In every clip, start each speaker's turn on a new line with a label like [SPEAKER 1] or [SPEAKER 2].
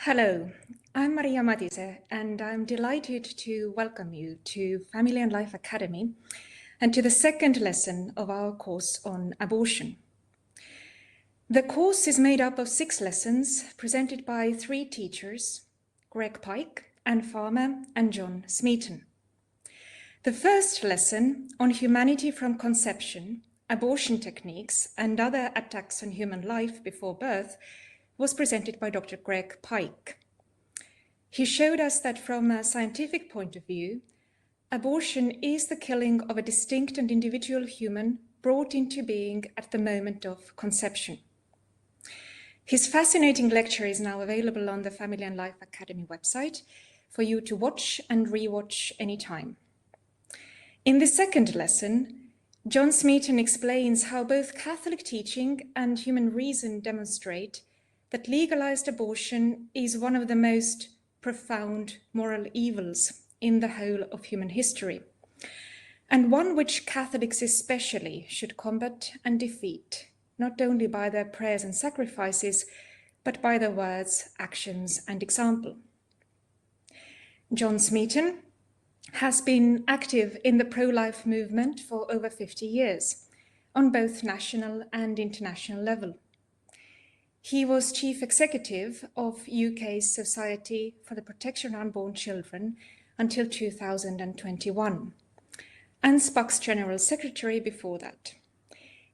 [SPEAKER 1] Hello, I'm Maria Matise, and I'm delighted to welcome you to Family and Life Academy and to the second lesson of our course on abortion. The course is made up of 6 lessons presented by 3 teachers, Greg Pike, Anne Farmer, and John Smeaton. The first lesson on humanity from conception, abortion techniques, and other attacks on human life before birth was presented by Dr. Greg Pike. He showed us that from a scientific point of view, abortion is the killing of a distinct and individual human brought into being at the moment of conception. His fascinating lecture is now available on the Family and Life Academy website for you to watch and rewatch anytime. In the second lesson, John Smeaton explains how both Catholic teaching and human reason demonstrate that legalized abortion is one of the most profound moral evils in the whole of human history, and one which Catholics especially should combat and defeat, not only by their prayers and sacrifices, but by their words, actions, and example. John Smeaton has been active in the pro-life movement for over 50 years, on both national and international level. He was chief executive of UK's Society for the Protection of Unborn Children until 2021, and SPUC's general secretary before that.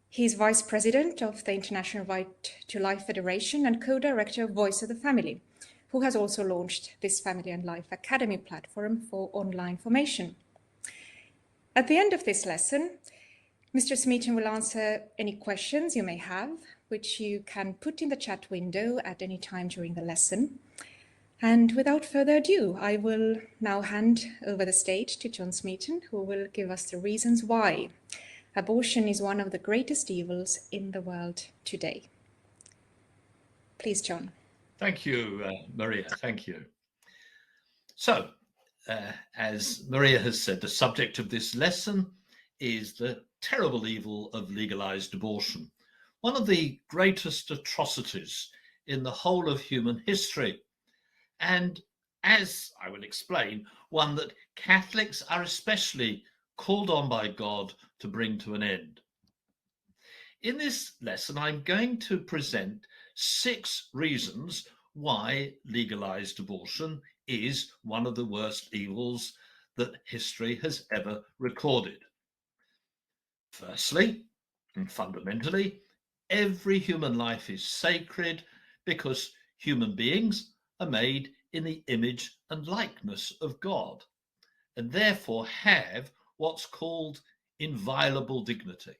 [SPEAKER 1] He is vice president of the International Right to Life Federation and co-director of Voice of the Family, who has also launched this Family and Life Academy platform for online formation. At the end of this lesson, Mr. Smeaton will answer any questions you may have, which you can put in the chat window at any time during the lesson. And without further ado, I will now hand over the stage to John Smeaton, who will give us the reasons why abortion is one of the greatest evils in the world today. Please, John.
[SPEAKER 2] Thank you, Maria. Thank you. So, as Maria has said, the subject of this lesson is the terrible evil of legalized abortion, one of the greatest atrocities in the whole of human history. And as I will explain, one that Catholics are especially called on by God to bring to an end. In this lesson, I'm going to present 6 reasons why legalized abortion is one of the worst evils that history has ever recorded. Firstly, and fundamentally, every human life is sacred because human beings are made in the image and likeness of God, and therefore have what's called inviolable dignity.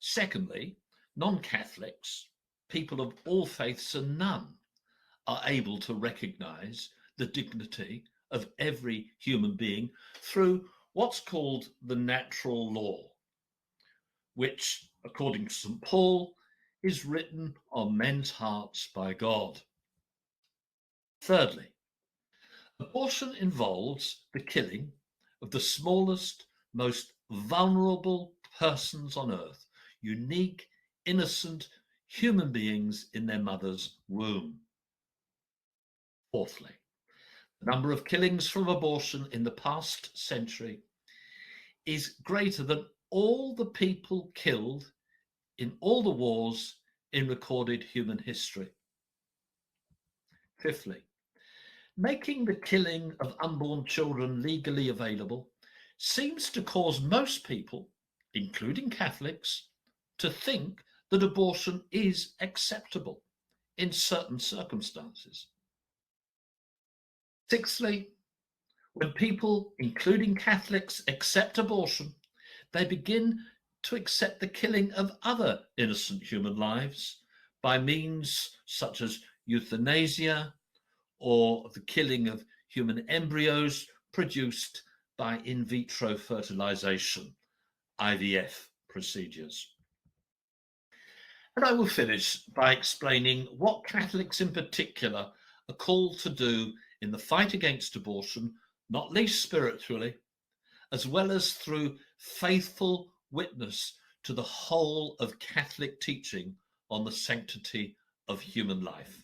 [SPEAKER 2] Secondly, non-Catholics, people of all faiths and none, are able to recognize the dignity of every human being through what's called the natural law, which, according to St. Paul, is written on men's hearts by God. Thirdly, abortion involves the killing of the smallest, most vulnerable persons on earth, unique, innocent human beings in their mother's womb. Fourthly, the number of killings from abortion in the past century is greater than all the people killed in all the wars in recorded human history. Fifthly, making the killing of unborn children legally available seems to cause most people, including Catholics, to think that abortion is acceptable in certain circumstances. Sixthly, when people, including Catholics, accept abortion, they begin to accept the killing of other innocent human lives by means such as euthanasia or the killing of human embryos produced by in vitro fertilization, IVF procedures. And I will finish by explaining what Catholics in particular are called to do in the fight against abortion, not least spiritually, as well as through faithful witness to the whole of Catholic teaching on the sanctity of human life.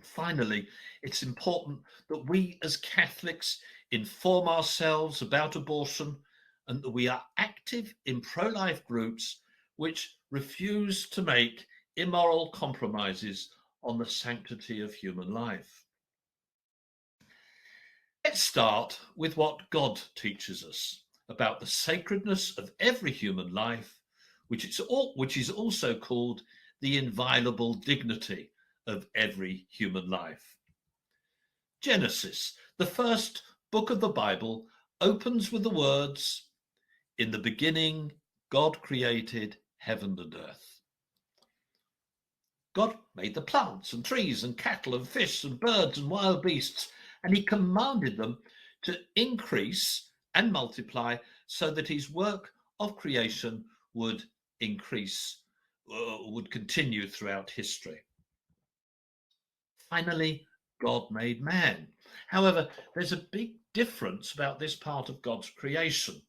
[SPEAKER 2] Finally, it's important that we as Catholics inform ourselves about abortion and that we are active in pro-life groups which refuse to make immoral compromises on the sanctity of human life. Let's start with what God teaches us about the sacredness of every human life, which is also called the inviolable dignity of every human life. Genesis, the first book of the Bible, opens with the words, "In the beginning, God created heaven and earth." God made the plants and trees and cattle and fish and birds and wild beasts, and he commanded them to increase and multiply so that his work of creation would increase, would continue throughout history. Finally, God made man. However, there's a big difference about this part of God's creation.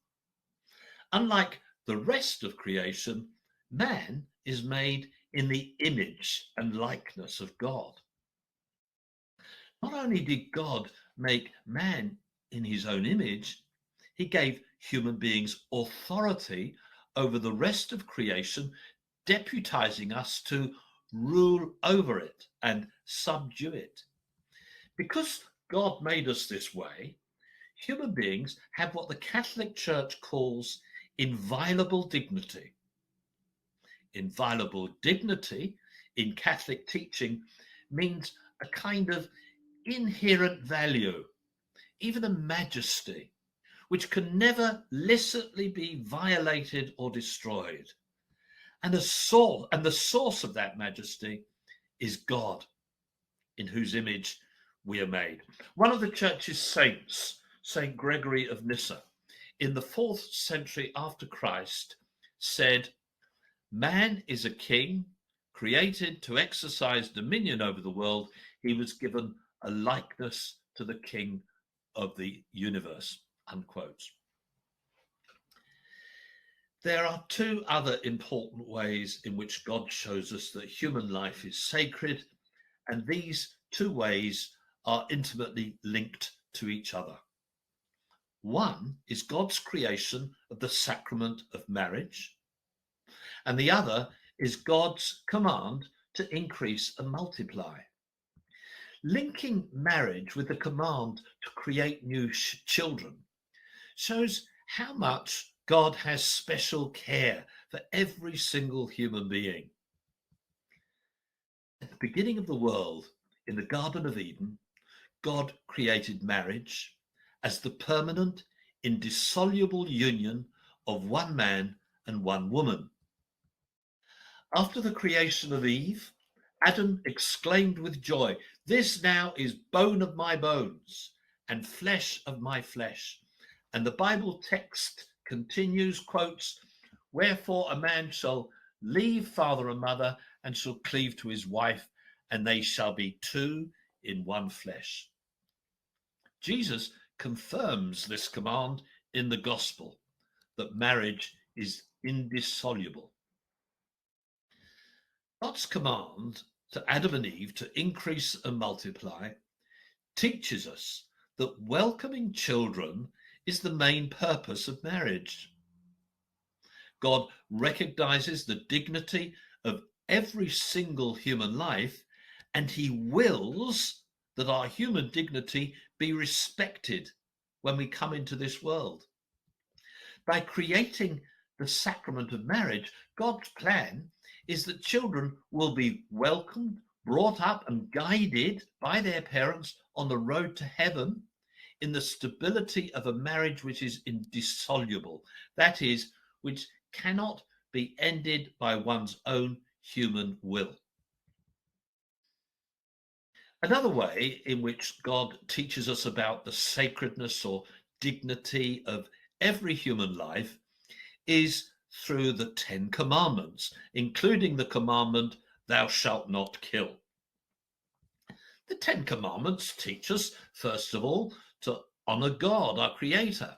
[SPEAKER 2] Unlike the rest of creation, man is made in the image and likeness of God. Not only did God make man in his own image, he gave human beings authority over the rest of creation, deputizing us to rule over it and subdue it. Because God made us this way, human beings have what the Catholic Church calls inviolable dignity. Inviolable dignity in Catholic teaching means a kind of inherent value, even a majesty, which can never licitly be violated or destroyed. And the source of that majesty is God, in whose image we are made. One of the church's saints, Saint Gregory of Nyssa, in the 4th century after Christ, said, "Man is a king, created to exercise dominion over the world. He was given a likeness to the King of the universe." Unquote. There are two other important ways in which God shows us that human life is sacred, and these two ways are intimately linked to each other. One is God's creation of the sacrament of marriage, and the other is God's command to increase and multiply. Linking marriage with the command to create new children shows how much God has special care for every single human being. At the beginning of the world, in the Garden of Eden, God created marriage as the permanent, indissoluble union of one man and one woman. After the creation of Eve, Adam exclaimed with joy, "This now is bone of my bones and flesh of my flesh." And the Bible text continues, quotes, "Wherefore a man shall leave father and mother and shall cleave to his wife, and they shall be two in one flesh." Jesus confirms this command in the gospel, that marriage is indissoluble. God's command to Adam and Eve to increase and multiply teaches us that welcoming children is the main purpose of marriage. God recognizes the dignity of every single human life, and he wills that our human dignity be respected when we come into this world. By creating the sacrament of marriage, God's plan is that children will be welcomed, brought up, and guided by their parents on the road to heaven in the stability of a marriage which is indissoluble, that is, which cannot be ended by one's own human will. Another way in which God teaches us about the sacredness or dignity of every human life is through the 10 Commandments, including the commandment, "Thou shalt not kill." The 10 Commandments teach us, first of all, to honor God, our Creator,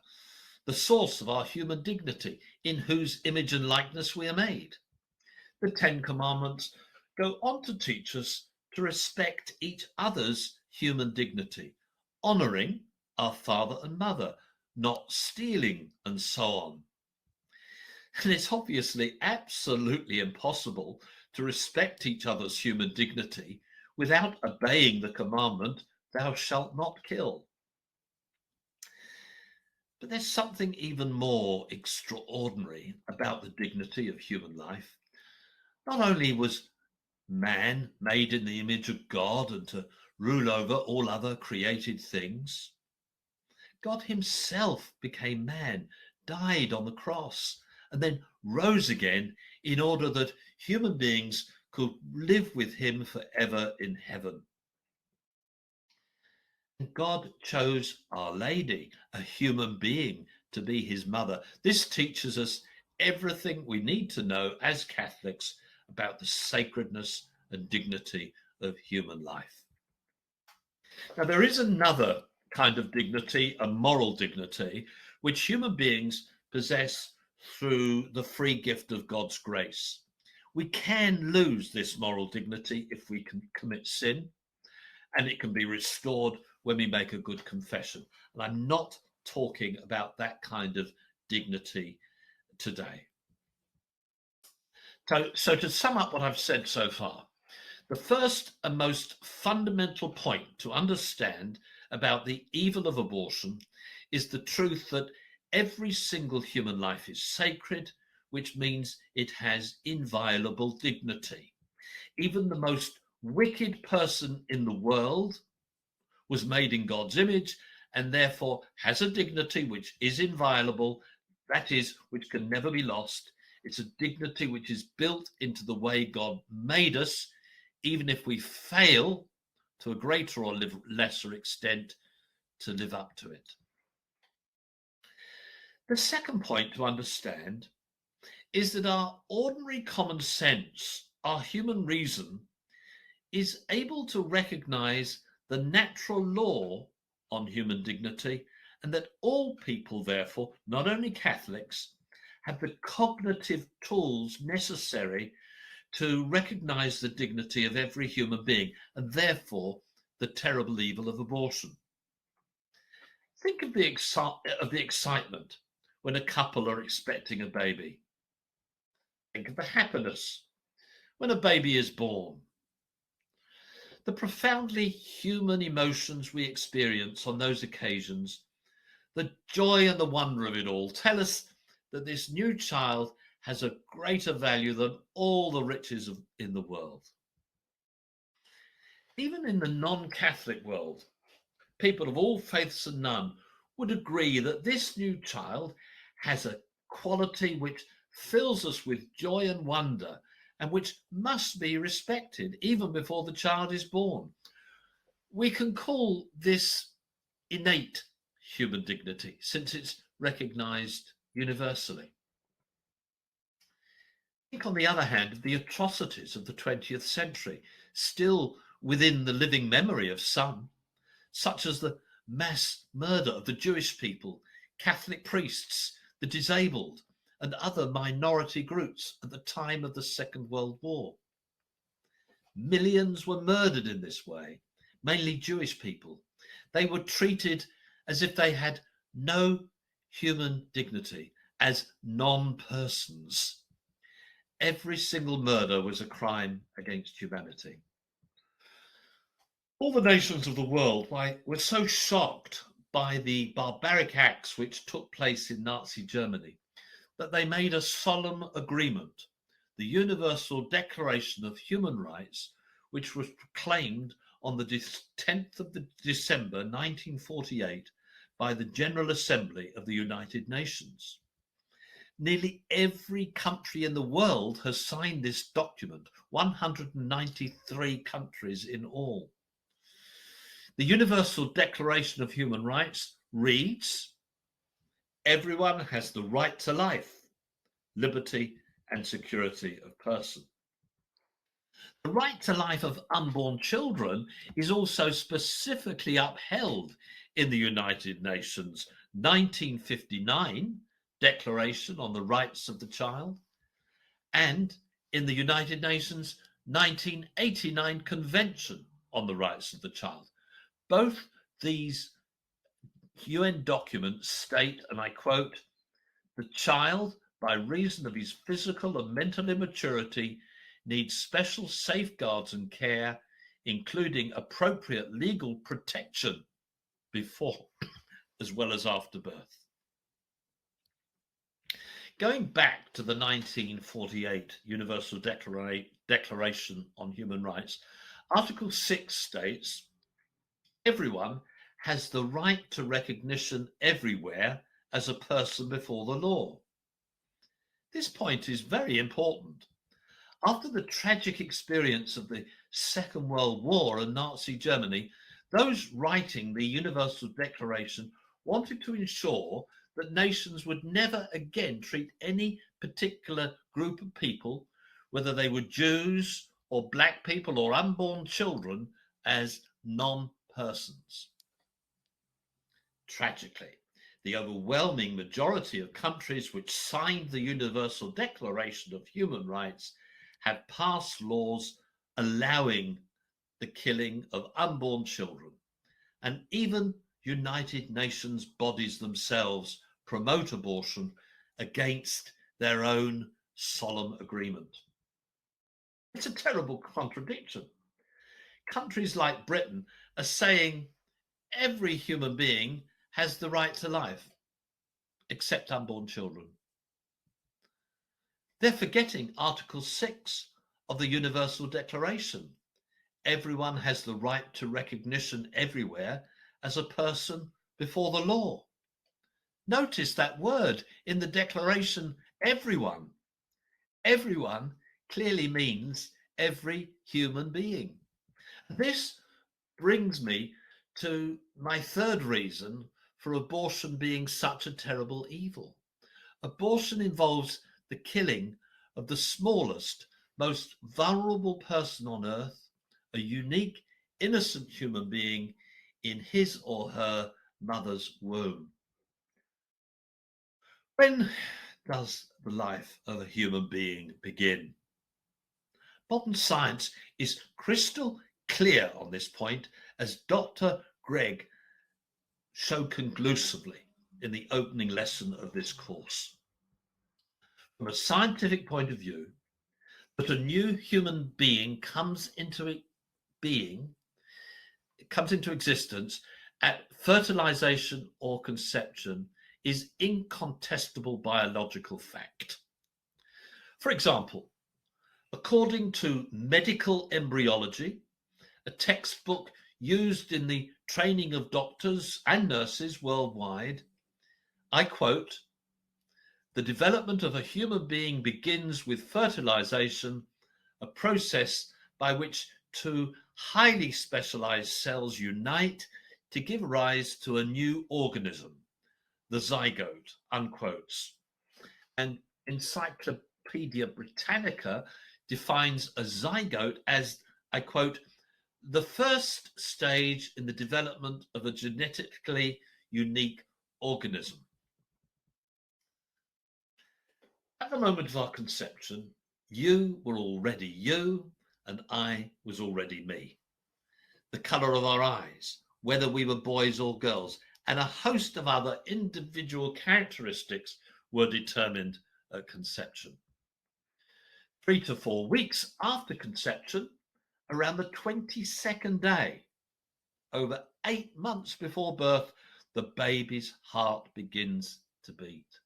[SPEAKER 2] the source of our human dignity, in whose image and likeness we are made. The 10 Commandments go on to teach us to respect each other's human dignity, honouring our father and mother, not stealing, and so on. And it's obviously absolutely impossible to respect each other's human dignity without obeying the commandment, thou shalt not kill. But there's something even more extraordinary about the dignity of human life. Not only was man made in the image of God and to rule over all other created things, God himself became man, died on the cross, and then rose again in order that human beings could live with him forever in heaven. And God chose Our Lady, a human being, to be his mother. This teaches us everything we need to know as Catholics about the sacredness and dignity of human life. Now, there is another kind of dignity, a moral dignity, which human beings possess through the free gift of God's grace. We can lose this moral dignity if we can commit sin, and it can be restored when we make a good confession. And I'm not talking about that kind of dignity today. So to sum up what I've said so far, the first and most fundamental point to understand about the evil of abortion is the truth that every single human life is sacred, which means it has inviolable dignity. Even the most wicked person in the world was made in God's image and therefore has a dignity which is inviolable, that is, which can never be lost. It's a dignity which is built into the way God made us, even if we fail to a greater or lesser extent to live up to it. The second point to understand is that our ordinary common sense, our human reason, is able to recognize the natural law on human dignity, and that all people, therefore, not only Catholics, have the cognitive tools necessary to recognize the dignity of every human being, and therefore the terrible evil of abortion. Think of the excitement when a couple are expecting a baby. Think of the happiness when a baby is born. The profoundly human emotions we experience on those occasions, the joy and the wonder of it all, tell us that this new child has a greater value than all the riches in the world. Even in the non-Catholic world, people of all faiths and none would agree that this new child has a quality which fills us with joy and wonder, and which must be respected even before the child is born. We can call this innate human dignity, since it's recognized universally. Think, on the other hand, of the atrocities of the 20th century, still within the living memory of some, such as the mass murder of the Jewish people, Catholic priests, the disabled, and other minority groups at the time of the Second World War. Millions were murdered in this way, mainly Jewish people. They were treated as if they had no human dignity, as non-persons. Every single murder was a crime against humanity. All the nations of the world were so shocked by the barbaric acts which took place in Nazi Germany that they made a solemn agreement, the Universal Declaration of Human Rights, which was proclaimed on the 10th of December 1948 by the General Assembly of the United Nations. Nearly every country in the world has signed this document, 193 countries in all. The Universal Declaration of Human Rights reads, everyone has the right to life, liberty, and security of person. The right to life of unborn children is also specifically upheld in the United Nations 1959 Declaration on the Rights of the Child, and in the United Nations 1989 Convention on the Rights of the Child. Both these UN documents state, and I quote, "The child, by reason of his physical and mental immaturity, needs special safeguards and care, including appropriate legal protection before as well as after birth." Going back to the 1948 Universal Declaration on Human Rights, Article 6 states, "Everyone has the right to recognition everywhere as a person before the law." This point is very important. After the tragic experience of the Second World War and Nazi Germany, those writing the Universal Declaration wanted to ensure that nations would never again treat any particular group of people, whether they were Jews or black people or unborn children, as non-persons. Tragically, the overwhelming majority of countries which signed the Universal Declaration of Human Rights have passed laws allowing the killing of unborn children, and even United Nations bodies themselves promote abortion against their own solemn agreement. It's a terrible contradiction. Countries like Britain are saying every human being has the right to life, except unborn children. They're forgetting Article 6 of the Universal Declaration. Everyone has the right to recognition everywhere as a person before the law. Notice that word in the Declaration, everyone. Everyone clearly means every human being. This brings me to my third reason for abortion being such a terrible evil. Abortion involves the killing of the smallest, most vulnerable person on earth, a unique, innocent human being in his or her mother's womb. When does the life of a human being begin? Modern science is crystal clear on this point, as Dr. Gregg showed conclusively in the opening lesson of this course. From a scientific point of view, that a new human being comes into existence at fertilization or conception is incontestable biological fact. For example, according to Medical Embryology, a textbook used in the training of doctors and nurses worldwide, I quote, "The development of a human being begins with fertilization, a process by which two highly specialized cells unite to give rise to a new organism, the zygote," unquotes. And Encyclopedia Britannica defines a zygote as, I quote, "the first stage in the development of a genetically unique organism." At the moment of our conception, you were already you, and I was already me. The colour of our eyes, whether we were boys or girls, and a host of other individual characteristics were determined at conception. 3 to 4 weeks after conception, around the 22nd day, over 8 months before birth, the baby's heart begins to beat.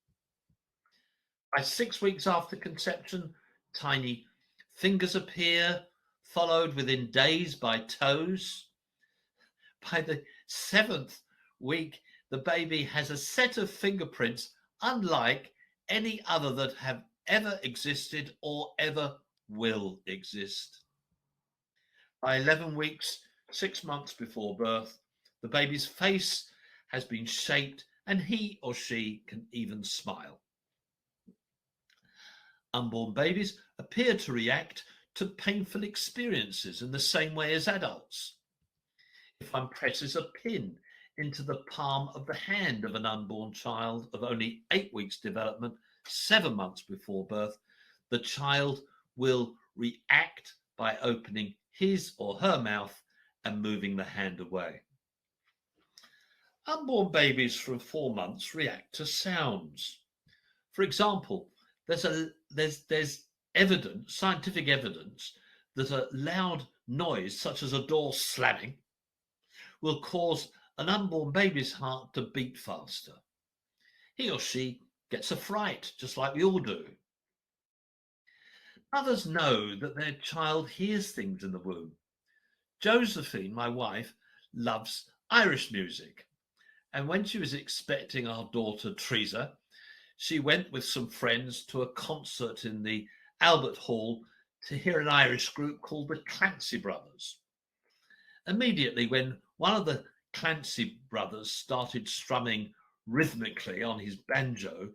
[SPEAKER 2] By 6 weeks after conception, tiny fingers appear, followed within days by toes. By the 7th week, the baby has a set of fingerprints unlike any other that have ever existed or ever will exist. By 11 weeks, 6 months before birth, the baby's face has been shaped and he or she can even smile. Unborn babies appear to react to painful experiences in the same way as adults. If one presses a pin into the palm of the hand of an unborn child of only 8 weeks development, 7 months before birth, the child will react by opening his or her mouth and moving the hand away. Unborn babies from 4 months react to sounds. For example, there's evidence, scientific evidence, that a loud noise such as a door slamming will cause an unborn baby's heart to beat faster. He or she gets a fright, just like we all do. Mothers know that their child hears things in the womb. Josephine, my wife, loves Irish music. And when she was expecting our daughter, Teresa, she went with some friends to a concert in the Albert Hall to hear an Irish group called the Clancy Brothers. Immediately, when one of the Clancy Brothers started strumming rhythmically on his banjo,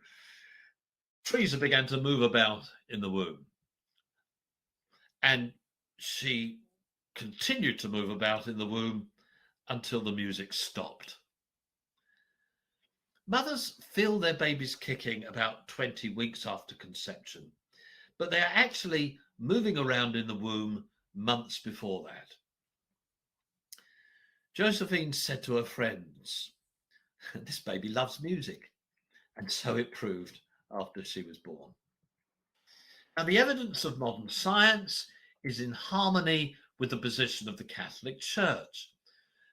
[SPEAKER 2] Teresa began to move about in the womb. And she continued to move about in the womb until the music stopped. Mothers feel their babies kicking about 20 weeks after conception, but they are actually moving around in the womb months before that. Josephine said to her friends, "This baby loves music," and so it proved after she was born. Now, the evidence of modern science is in harmony with the position of the Catholic Church.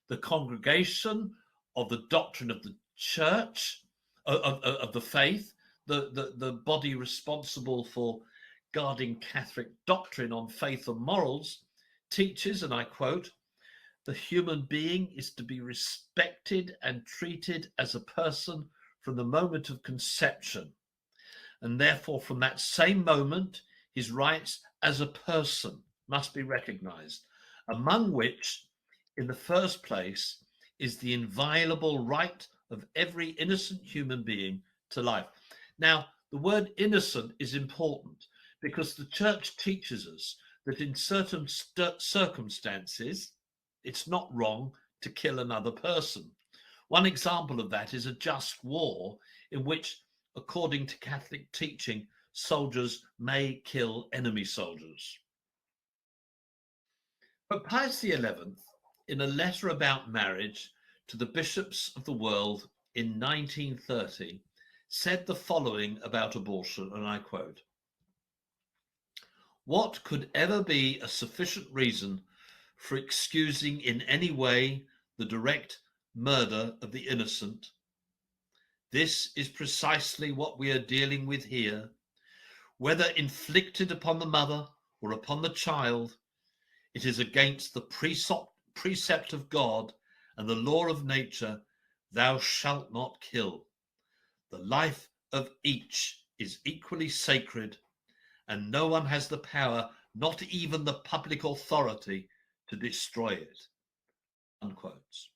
[SPEAKER 2] The congregation of the doctrine of the Church, of the faith, the body responsible for guarding Catholic doctrine on faith and morals, teaches, and I quote, "The human being is to be respected and treated as a person from the moment of conception, and therefore from that same moment his rights as a person must be recognized, among which, in the first place, is the inviolable right of every innocent human being to life." Now, the word innocent is important because the church teaches us that in certain circumstances, it's not wrong to kill another person. One example of that is a just war in which, according to Catholic teaching, soldiers may kill enemy soldiers. But Pius XI, in a letter about marriage to the bishops of the world in 1930, said the following about abortion, and I quote, "What could ever be a sufficient reason for excusing in any way the direct murder of the innocent? This is precisely what we are dealing with here. Whether inflicted upon the mother or upon the child, it is against the precept of God and the law of nature, 'Thou shalt not kill.' The life of each is equally sacred, and no one has the power, not even the public authority, to destroy it." Unquote.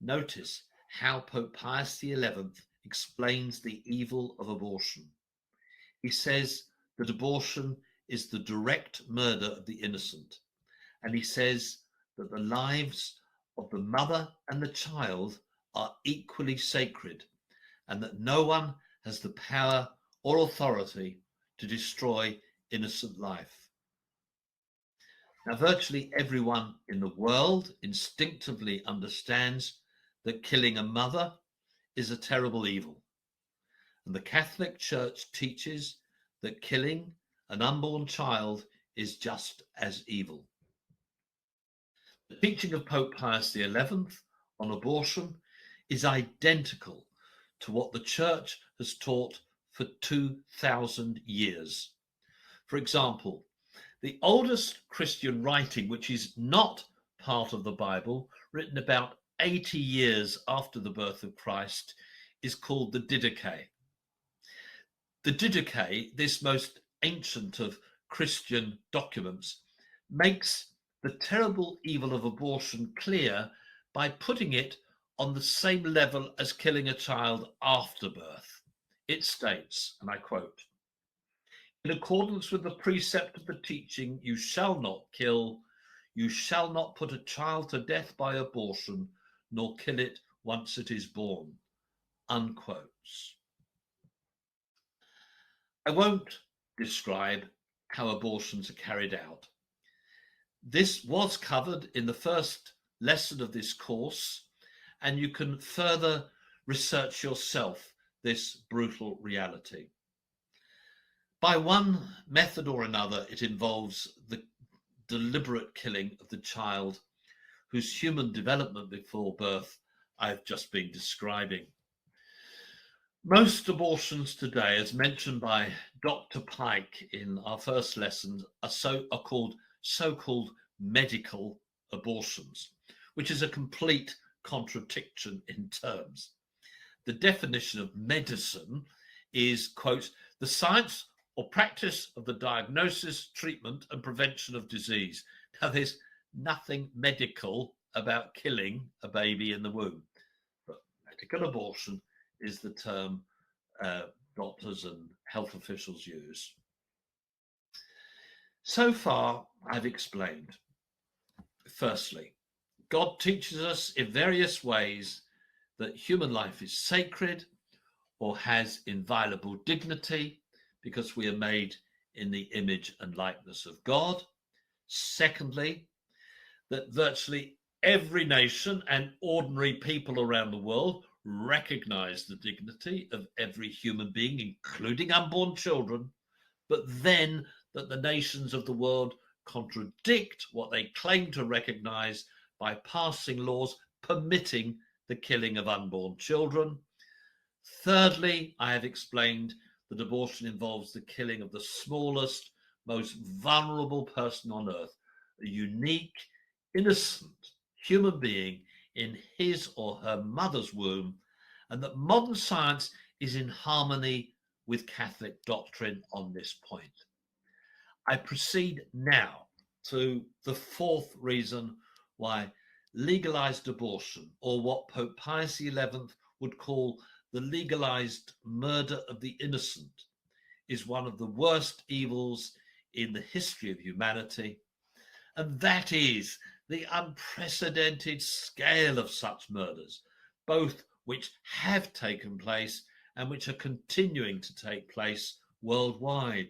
[SPEAKER 2] Notice how Pope Pius XI explains the evil of abortion. He says that abortion is the direct murder of the innocent, and he says that the lives of the mother and the child are equally sacred, and that no one has the power or authority to destroy innocent life. Now, virtually everyone in the world instinctively understands that killing a mother is a terrible evil, and the Catholic Church teaches that killing an unborn child is just as evil. The teaching of Pope Pius XI on abortion is identical to what the Church has taught for 2,000 years. For example, the oldest Christian writing, which is not part of the Bible, written about 80 years after the birth of Christ, is called the Didache. The Didache, this most ancient of Christian documents, makes the terrible evil of abortion clear by putting it on the same level as killing a child after birth. It states, and I quote, "In accordance with the precept of the teaching, 'You shall not kill,' you shall not put a child to death by abortion, nor kill it once it is born." Unquotes. I won't describe how abortions are carried out. This was covered in the first lesson of this course, and you can further research yourself this brutal reality. By one method or another, it involves the deliberate killing of the child whose human development before birth I've just been describing. Most abortions today, as mentioned by Dr. Pike in our first lesson, are called so-called medical abortions, which is a complete contradiction in terms. The definition of medicine is, quote, the science or practice of the diagnosis, treatment, and prevention of disease. Now, there's nothing medical about killing a baby in the womb, but medical abortion is the term doctors and health officials use. So far, I've explained. Firstly, God teaches us in various ways that human life is sacred or has inviolable dignity because we are made in the image and likeness of God. Secondly, that virtually every nation and ordinary people around the world recognize the dignity of every human being, including unborn children, but then that the nations of the world contradict what they claim to recognize by passing laws permitting the killing of unborn children. Thirdly, I have explained that abortion involves the killing of the smallest, most vulnerable person on earth, a unique, innocent human being in his or her mother's womb, and that modern science is in harmony with Catholic doctrine on this point. I proceed now to the fourth reason why legalized abortion, or what Pope Pius XI would call the legalized murder of the innocent, is one of the worst evils in the history of humanity, and that is the unprecedented scale of such murders, both which have taken place and which are continuing to take place worldwide.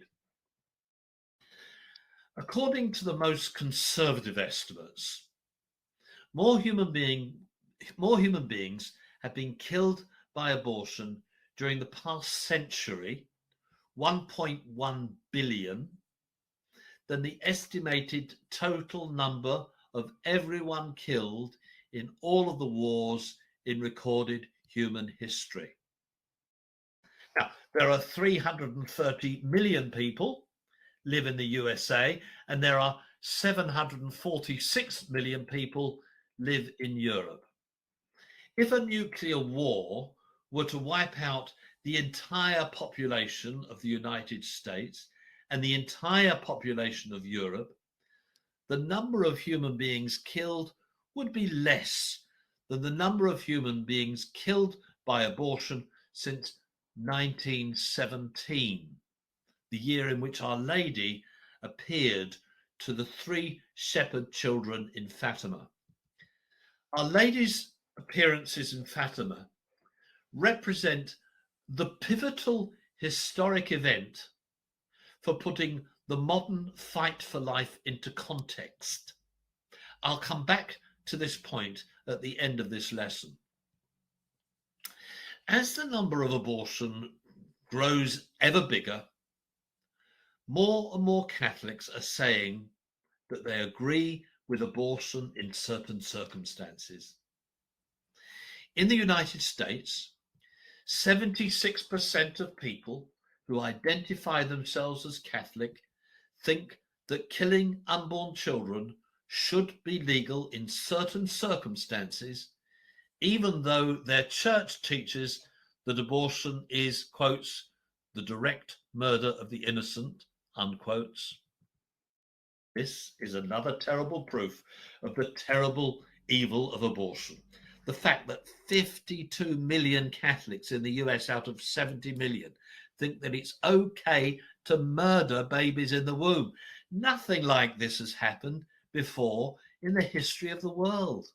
[SPEAKER 2] According to the most conservative estimates, more human beings have been killed by abortion during the past century, 1.1 billion, than the estimated total number of everyone killed in all of the wars in recorded human history. Now, there are 330 million people live in the USA, and there are 746 million people live in Europe. If a nuclear war were to wipe out the entire population of the United States and the entire population of Europe, the number of human beings killed would be less than the number of human beings killed by abortion since 1917, the year in which Our Lady appeared to the 3 shepherd children in Fatima. Our Lady's appearances in Fatima represent the pivotal historic event for putting the modern fight for life into context. I'll come back to this point at the end of this lesson. As the number of abortions grows ever bigger, more and more Catholics are saying that they agree with abortion in certain circumstances. In the United States, 76% of people who identify themselves as Catholic think that killing unborn children should be legal in certain circumstances, even though their church teaches that abortion is, quotes, the direct murder of the innocent, unquotes. This is another terrible proof of the terrible evil of abortion. The fact that 52 million Catholics in the US out of 70 million think that it's okay to murder babies in the womb. Nothing like this has happened before in the history of the world.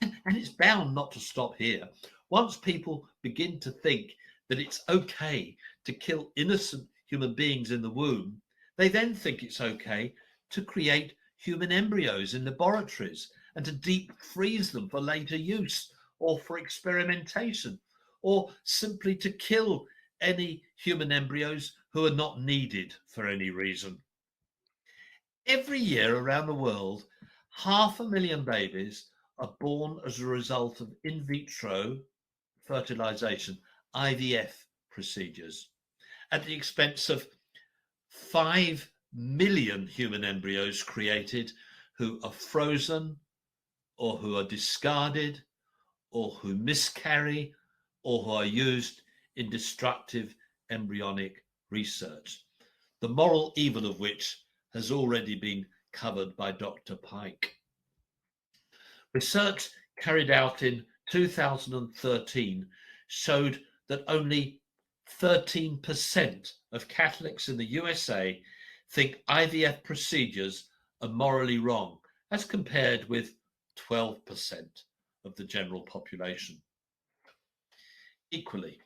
[SPEAKER 2] And it's bound not to stop here. Once people begin to think that it's okay to kill innocent human beings in the womb, they then think it's okay to create human embryos in laboratories and to deep freeze them for later use or for experimentation, or simply to kill any human embryos who are not needed for any reason. Every year around the world, 500,000 babies are born as a result of in vitro fertilization, IVF procedures, at the expense of 5 million human embryos created who are frozen or who are discarded or who miscarry or who are used in destructive embryonic research, the moral evil of which has already been covered by Dr. Pike. Research carried out in 2013 showed that only 13% of Catholics in the USA think IVF procedures are morally wrong, as compared with 12% of the general population. Equally,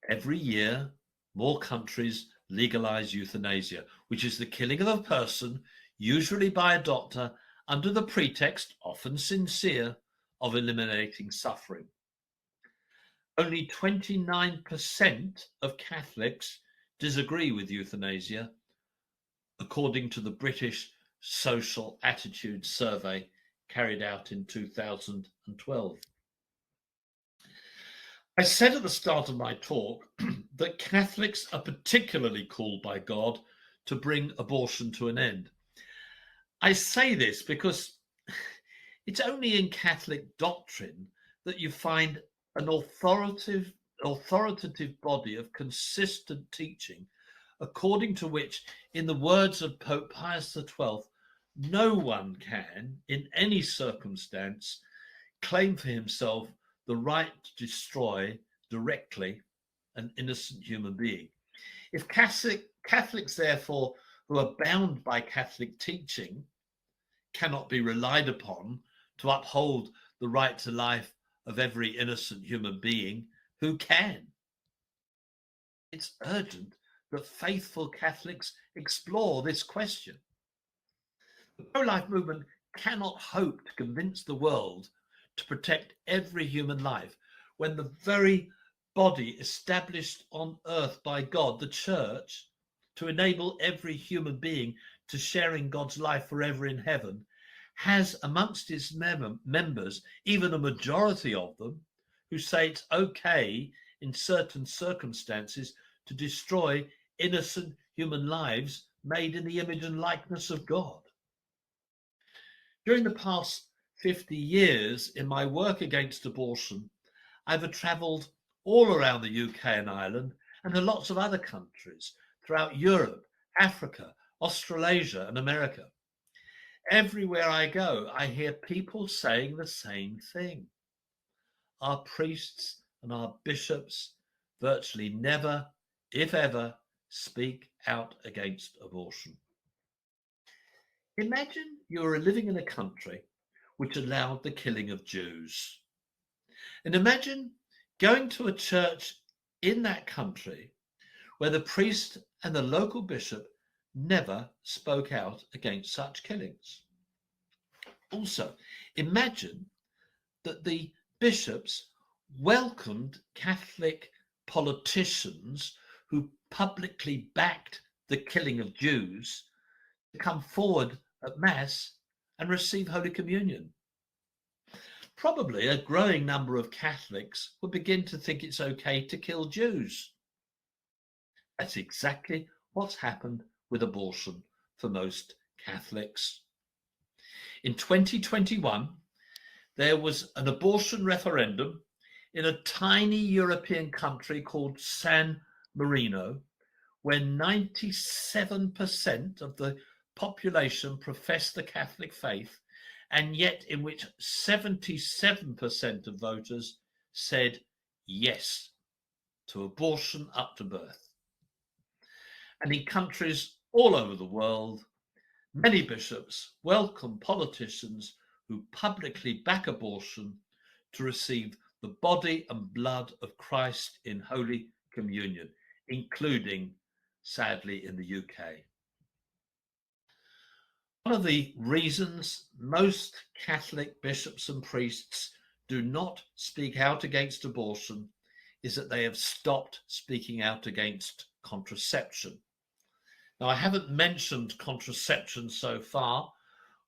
[SPEAKER 2] every year, more countries legalize euthanasia, which is the killing of a person, usually by a doctor, under the pretext, often sincere, of eliminating suffering. Only 29% of Catholics disagree with euthanasia, according to the British Social Attitude Survey carried out in 2012. I said at the start of my talk that Catholics are particularly called by God to bring abortion to an end. I say this because it's only in Catholic doctrine that you find an authoritative body of consistent teaching, according to which, in the words of Pope Pius XII, no one can, in any circumstance, claim for himself the right to destroy directly an innocent human being. If Catholics, therefore, who are bound by Catholic teaching, cannot be relied upon to uphold the right to life of every innocent human being, who can? It's urgent that faithful Catholics explore this question. The pro-life movement cannot hope to convince the world to protect every human life when the very body established on earth by God, the Church, to enable every human being to share in God's life forever in heaven, has amongst its members, even a majority of them, who say it's okay in certain circumstances to destroy innocent human lives made in the image and likeness of God. During the past 50 years in my work against abortion, I've travelled all around the UK and Ireland and to lots of other countries throughout Europe, Africa, Australasia and America. Everywhere I go, I hear people saying the same thing. Our priests and our bishops virtually never, if ever, speak out against abortion. Imagine you are living in a country which allowed the killing of Jews. And imagine going to a church in that country where the priest and the local bishop never spoke out against such killings. Also, imagine that the bishops welcomed Catholic politicians who publicly backed the killing of Jews to come forward at Mass and receive Holy Communion. Probably a growing number of Catholics would begin to think it's okay to kill Jews. That's exactly what's happened with abortion for most Catholics. In 2021, there was an abortion referendum in a tiny European country called San Marino, where 97% of the population professed the Catholic faith, and yet in which 77% of voters said yes to abortion up to birth. And in countries all over the world, many bishops welcome politicians who publicly back abortion to receive the body and blood of Christ in Holy Communion, including sadly, in the UK. One of the reasons most Catholic bishops and priests do not speak out against abortion is that they have stopped speaking out against contraception. Now, I haven't mentioned contraception so far,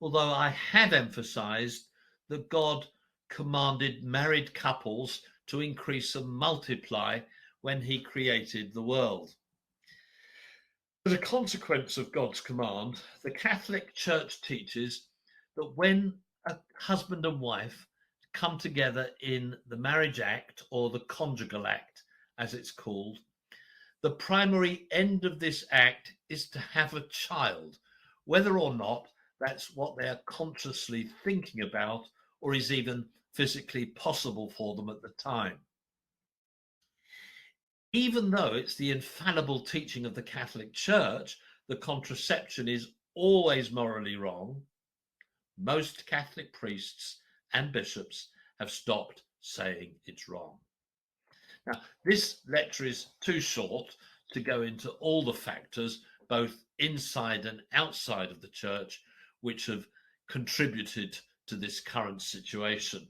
[SPEAKER 2] although I have emphasized that God commanded married couples to increase and multiply when he created the world. As a consequence of God's command, the Catholic Church teaches that when a husband and wife come together in the marriage act, or the conjugal act, as it's called, the primary end of this act is to have a child, whether or not that's what they're consciously thinking about or is even physically possible for them at the time. Even though it's the infallible teaching of the Catholic Church that contraception is always morally wrong, most Catholic priests and bishops have stopped saying it's wrong. Now, this lecture is too short to go into all the factors, both inside and outside of the Church, which have contributed to this current situation.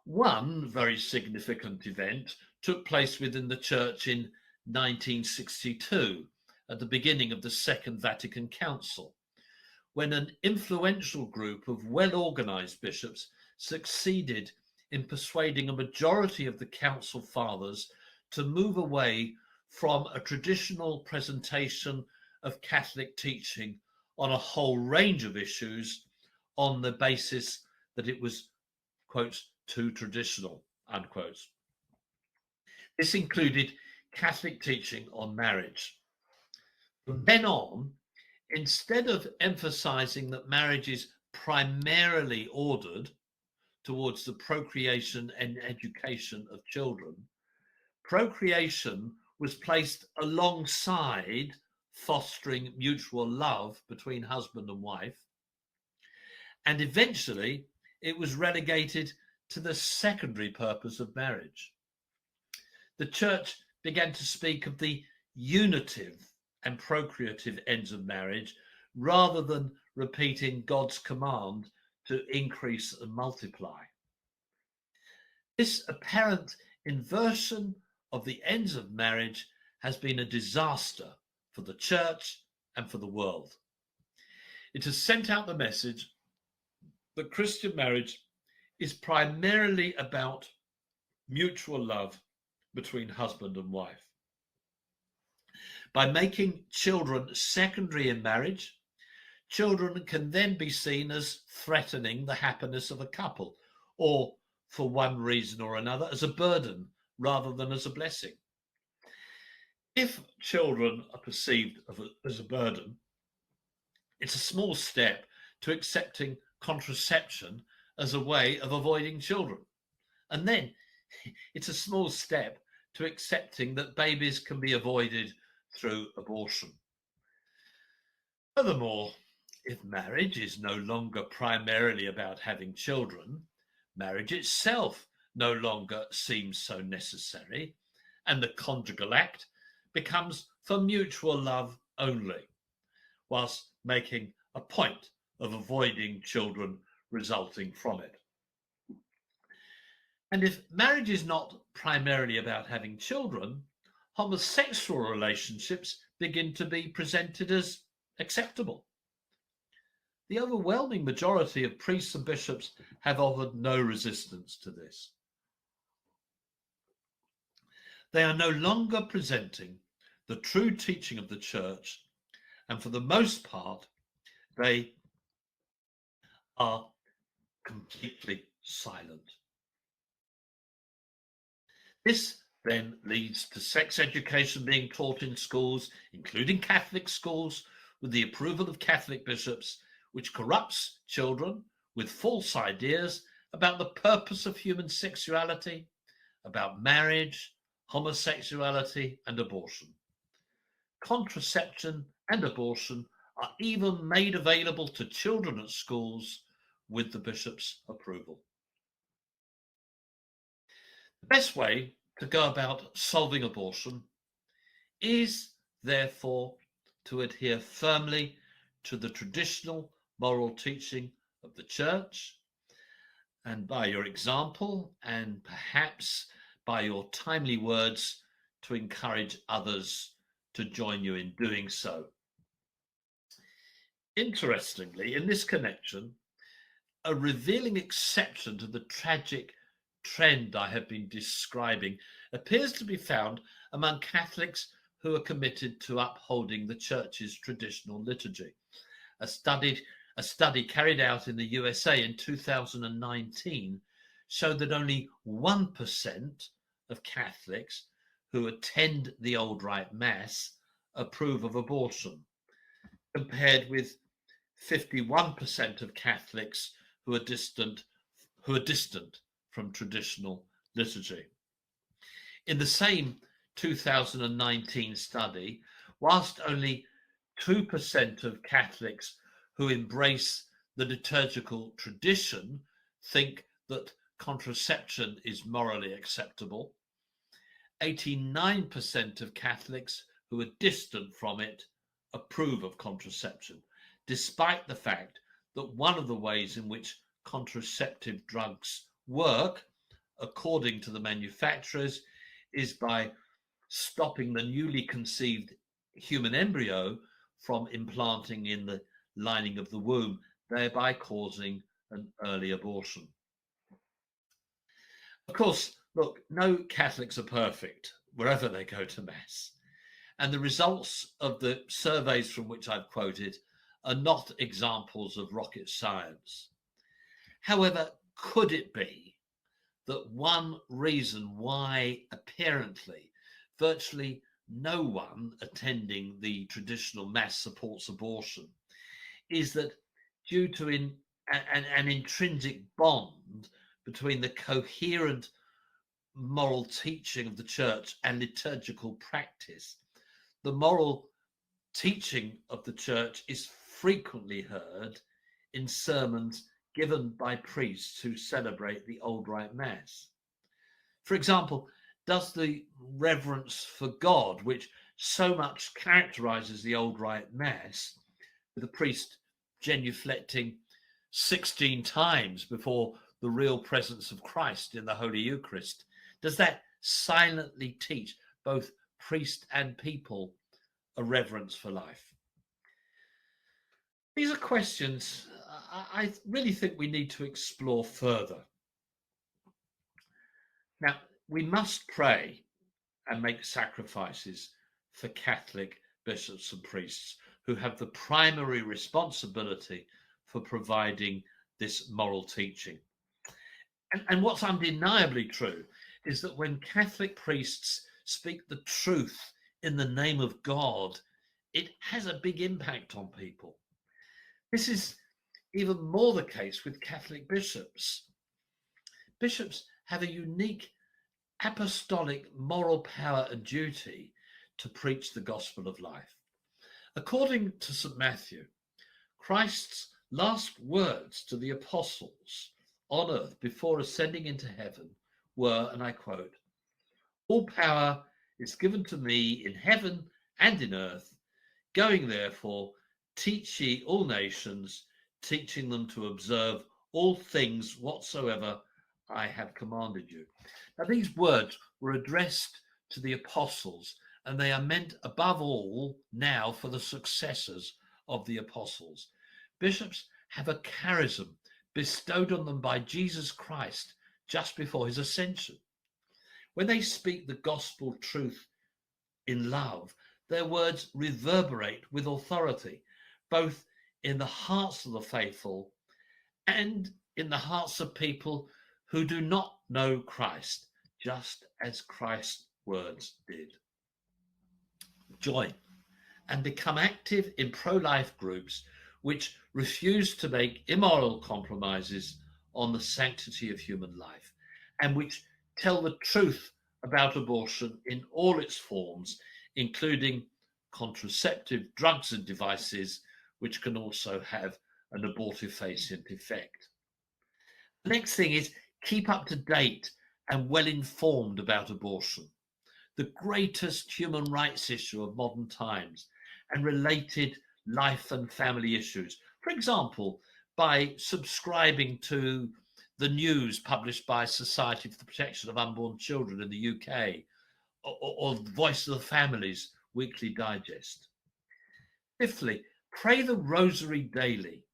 [SPEAKER 2] One very significant event took place within the Church in 1962, at the beginning of the Second Vatican Council, when an influential group of well-organized bishops succeeded in persuading a majority of the Council Fathers to move away from a traditional presentation of Catholic teaching on a whole range of issues on the basis that it was, quote, too traditional, unquote. This included Catholic teaching on marriage. From then on, instead of emphasizing that marriage is primarily ordered towards the procreation and education of children, procreation was placed alongside fostering mutual love between husband and wife, and eventually it was relegated to the secondary purpose of marriage. The Church began to speak of the unitive and procreative ends of marriage rather than repeating God's command to increase and multiply. This apparent inversion of the ends of marriage has been a disaster for the Church and for the world. It has sent out the message that Christian marriage is primarily about mutual love between husband and wife. By making children secondary in marriage, children can then be seen as threatening the happiness of a couple, or for one reason or another, as a burden rather than as a blessing. If children are perceived as a burden, it's a small step to accepting contraception as a way of avoiding children. And then it's a small step to accepting that babies can be avoided through abortion. Furthermore, if marriage is no longer primarily about having children, marriage itself no longer seems so necessary, and the conjugal act becomes for mutual love only, whilst making a point of avoiding children resulting from it. And if marriage is not primarily about having children, homosexual relationships begin to be presented as acceptable. The overwhelming majority of priests and bishops have offered no resistance to this. They are no longer presenting the true teaching of the Church, and for the most part, they are completely silent. This then leads to sex education being taught in schools, including Catholic schools, with the approval of Catholic bishops, which corrupts children with false ideas about the purpose of human sexuality, about marriage, homosexuality, and abortion. Contraception and abortion are even made available to children at schools with the bishop's approval. The best way to go about solving abortion is therefore, to adhere firmly to the traditional moral teaching of the Church, and by your example, and perhaps by your timely words, to encourage others to join you in doing so. Interestingly, in this connection, a revealing exception to the tragic trend I have been describing appears to be found among Catholics who are committed to upholding the Church's traditional liturgy. A study carried out in the USA in 2019 showed that only 1% of Catholics who attend the Old Rite Mass approve of abortion, compared with 51% of Catholics who are distant from traditional liturgy. In the same 2019 study, whilst only 2% of Catholics who embrace the liturgical tradition think that contraception is morally acceptable, 89% of Catholics who are distant from it approve of contraception, despite the fact that one of the ways in which contraceptive drugs work, according to the manufacturers, is by stopping the newly conceived human embryo from implanting in the lining of the womb, thereby causing an early abortion. Of course, look, no Catholics are perfect wherever they go to Mass. And the results of the surveys from which I've quoted are not examples of rocket science. However, could it be that one reason why apparently virtually no one attending the traditional Mass supports abortion is that due to an intrinsic bond between the coherent moral teaching of the Church and liturgical practice, the moral teaching of the Church is frequently heard in sermons given by priests who celebrate the Old Rite Mass. For example, does the reverence for God, which so much characterizes the Old Rite Mass, with the priest genuflecting 16 times before the real presence of Christ in the Holy Eucharist, does that silently teach both priest and people a reverence for life? These are questions I really think we need to explore further. Now, we must pray and make sacrifices for Catholic bishops and priests who have the primary responsibility for providing this moral teaching. And what's undeniably true is that when Catholic priests speak the truth in the name of God, it has a big impact on people. This is even more the case with Catholic bishops. Bishops have a unique apostolic moral power and duty to preach the gospel of life. According to St. Matthew, Christ's last words to the apostles on earth before ascending into heaven were, and I quote, "All power is given to me in heaven and in earth. Going therefore, teach ye all nations, teaching them to observe all things whatsoever I have commanded you." Now, these words were addressed to the apostles, and they are meant above all now for the successors of the apostles. Bishops have a charism bestowed on them by Jesus Christ just before his ascension. When they speak the gospel truth in love, their words reverberate with authority, both in the hearts of the faithful and in the hearts of people who do not know Christ, just as Christ's words did. Join and become active in pro-life groups which refuse to make immoral compromises on the sanctity of human life, and which tell the truth about abortion in all its forms, including contraceptive drugs and devices, which can also have an abortifacient effect. The next thing is keep up to date and well informed about abortion. the greatest human rights issue of modern times, and related life and family issues. For example, by subscribing to the news published by Society for the Protection of Unborn Children in the UK, or the Voice of the Family's weekly digest. Fifthly, pray the rosary daily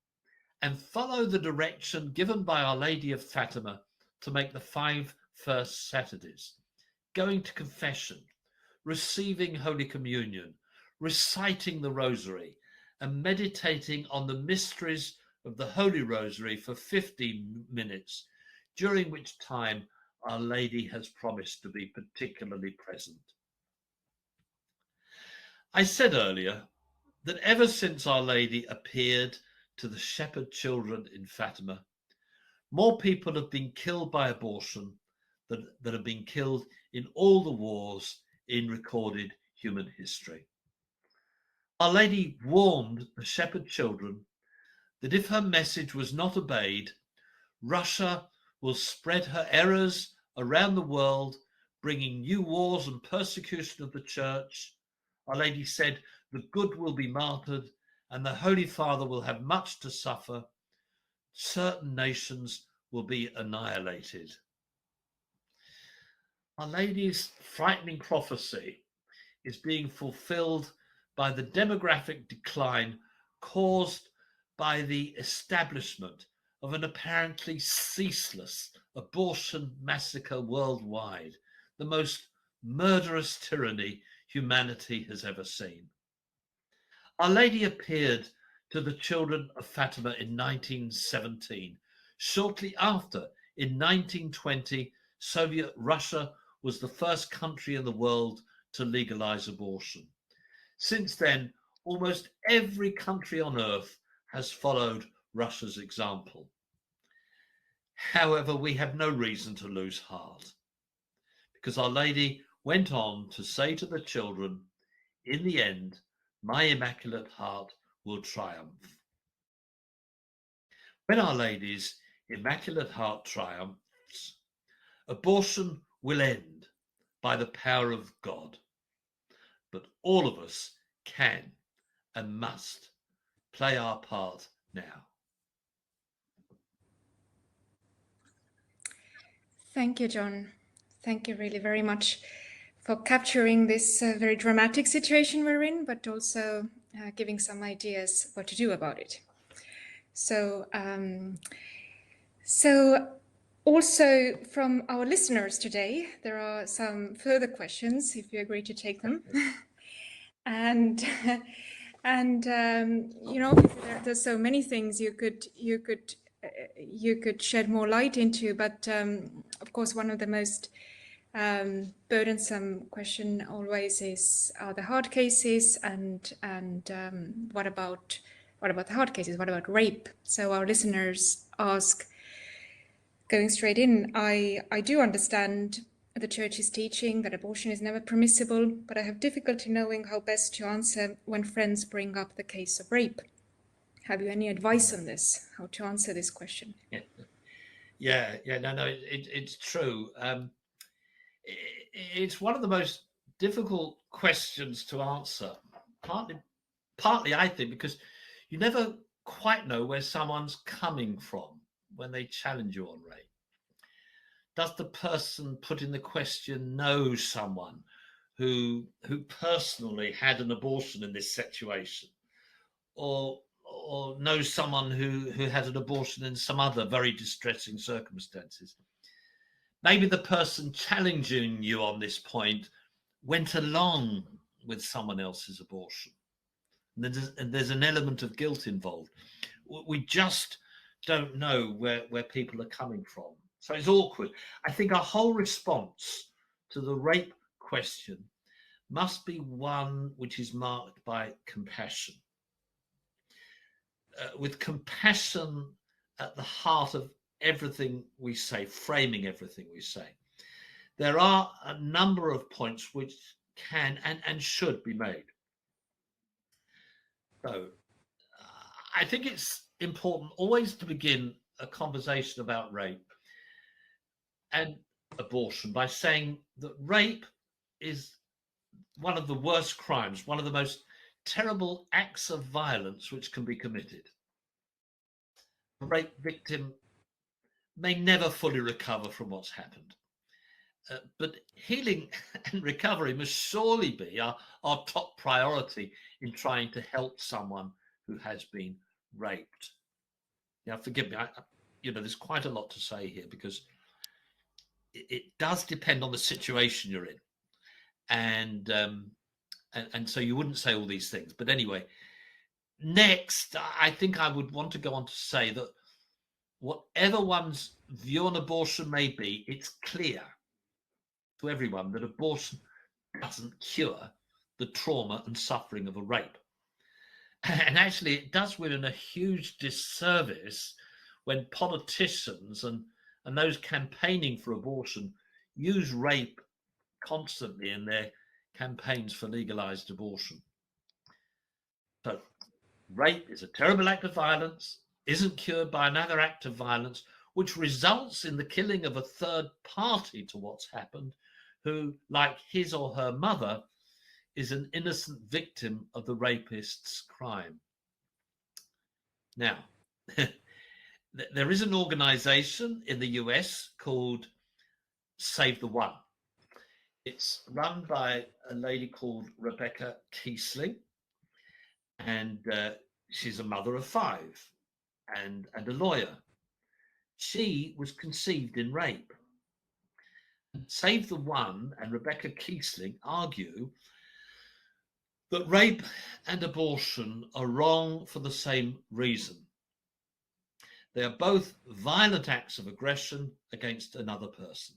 [SPEAKER 2] and follow the direction given by Our Lady of Fatima to make the 5 first Saturdays: going to confession, receiving Holy Communion, reciting the Rosary, and meditating on the mysteries of the Holy Rosary for 15 minutes, during which time Our Lady has promised to be particularly present. I said earlier that ever since Our Lady appeared to the shepherd children in Fatima, more people have been killed by abortion than have been killed in all the wars in recorded human history. Our Lady warned the shepherd children that if her message was not obeyed, Russia will spread her errors around the world, bringing new wars and persecution of the church. Our Lady said the good will be martyred and the Holy Father will have much to suffer. Certain nations will be annihilated. Our Lady's frightening prophecy is being fulfilled by the demographic decline caused by the establishment of an apparently ceaseless abortion massacre worldwide, the most murderous tyranny humanity has ever seen. Our Lady appeared to the children of Fatima in 1917. Shortly after, in 1920, Soviet Russia was the first country in the world to legalize abortion. Since then, almost every country on earth has followed Russia's example. However, we have no reason to lose heart, because Our Lady went on to say to the children, in the end, my Immaculate Heart will triumph. When Our Lady's Immaculate Heart triumphs, abortion will end by the power of God. But all of us can and must play our part now.
[SPEAKER 1] Thank you, John. Thank you really very much for capturing this very dramatic situation we're in, but also giving some ideas what to do about it. So also from our listeners today, there are some further questions, if you agree to take them. And you know, there's so many things you could shed more light into, but of course, one of the most burdensome question always is, are the hard cases, and what about the hard cases? What about rape? So our listeners ask, going straight in, I do understand the Church's teaching that abortion is never permissible, but I have difficulty knowing how best to answer when friends bring up the case of rape. Have you any advice on this, how to answer this question?
[SPEAKER 2] Yeah, no, it's true. It's one of the most difficult questions to answer, partly I think, because you never quite know where someone's coming from when they challenge you on rape. Does the person putting the question know someone who personally had an abortion in this situation, or knows someone who had an abortion in some other very distressing circumstances? Maybe the person challenging you on this point went along with someone else's abortion, and there's an element of guilt involved. We just don't know where people are coming from. So it's awkward. I think our whole response to the rape question must be one which is marked by compassion. With compassion at the heart of everything we say, framing everything we say. There are a number of points which can and should be made. So I think it's important always to begin a conversation about rape and abortion by saying that rape is one of the worst crimes, one of the most terrible acts of violence which can be committed. A rape victim may never fully recover from what's happened. But healing and recovery must surely be our top priority in trying to help someone who has been raped. Now, forgive me, there's quite a lot to say here because it does depend on the situation you're in. And so you wouldn't say all these things. But anyway, next, I think I would want to go on to say that whatever one's view on abortion may be, it's clear to everyone that abortion doesn't cure the trauma and suffering of a rape. And actually, it does women a huge disservice when politicians and those campaigning for abortion use rape constantly in their campaigns for legalized abortion. So rape is a terrible act of violence, isn't cured by another act of violence, which results in the killing of a third party to what's happened, who, like his or her mother, is an innocent victim of the rapist's crime. Now, there is an organization in the US called Save the One. It's run by a lady called Rebecca Kiesling, and she's a mother of 5 and a lawyer. She was conceived in rape. Save the One and Rebecca Kiesling argue that rape and abortion are wrong for the same reason. They are both violent acts of aggression against another person.